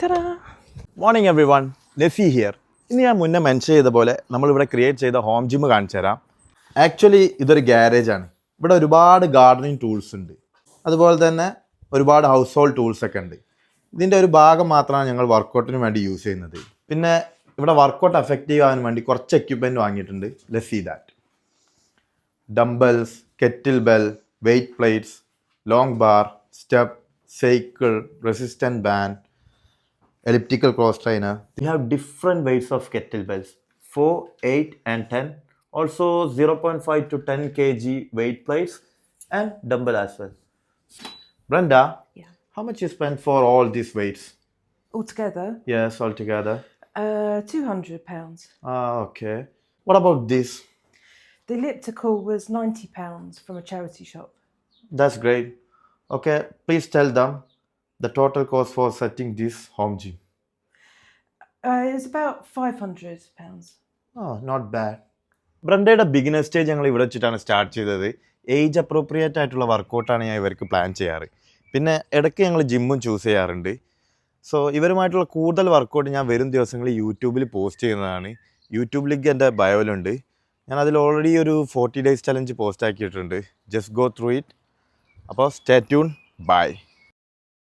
Ta-da! Morning every one, lessee here. ഇന്ന് ഞാൻ മുന്നേ മെൻഷൻ ചെയ്ത പോലെ നമ്മളിവിടെ ക്രിയേറ്റ് ചെയ്ത ഹോം ജിം കാണിച്ചു തരാം. ആക്ച്വലി ഇതൊരു ഗ്യാരേജ് ആണ്. ഇവിടെ ഒരുപാട് ഗാർഡനിങ് ടൂൾസ് ഉണ്ട്, അതുപോലെ തന്നെ ഒരുപാട് ഹൗസ് ഹോൾഡ് ടൂൾസ് ഒക്കെ ഉണ്ട്. ഇതിൻ്റെ ഒരു ഭാഗം മാത്രമാണ് ഞങ്ങൾ വർക്കൗട്ടിന് വേണ്ടി യൂസ് ചെയ്യുന്നത്. പിന്നെ ഇവിടെ വർക്കൗട്ട് എഫക്റ്റീവ് ആവാൻ വേണ്ടി കുറച്ച് എക്യുപ്മെൻറ്റ് വാങ്ങിയിട്ടുണ്ട്. Let's see that. Dumbbells, kettlebell, weight plates, long bar, step, cycle, resistance band, elliptical cross trainer. We have different weights of kettlebells, 4, 8 and 10. Also 0.5 to 10 kg weight plates and dumbbell as well. Brenda, Yeah. how much you spend for all these weights? Altogether, Yes, altogether. £200. Okay. What about this? The elliptical was £90 from a charity shop. That's great. Okay, please tell them the total cost for setting this home gym. It's about £500. Not bad. ബ്രണ്ടയുടെ beginner stage ഞങ്ങൾ ഇവിടെ വെച്ചിട്ടാണ് start ചെയ്തത്. Age appropriate ആയിട്ടുള്ള വർക്കൗട്ടാണ് ഞാൻ ഇവർക്ക് plan ചെയ്യാറ്. പിന്നെ ഇടയ്ക്ക് ഞങ്ങൾ ജിമ്മും ചൂസ് ചെയ്യാറുണ്ട്. സോ ഇവരുമായിട്ടുള്ള കൂടുതൽ വർക്കൗട്ട് ഞാൻ വരും ദിവസങ്ങളിൽ യൂട്യൂബിൽ പോസ്റ്റ് ചെയ്യുന്നതാണ്. യൂട്യൂബ് ലിങ്ക് എൻ്റെ ബയോയിലുണ്ട്. ഞാൻ അതിൽ ഓൾറെഡി ഒരു 40 days ചലഞ്ച് പോസ്റ്റ് ആക്കിയിട്ടുണ്ട്. Just go through it. അപ്പോൾ സ്റ്റേ ട്യൂൺ. ബൈ.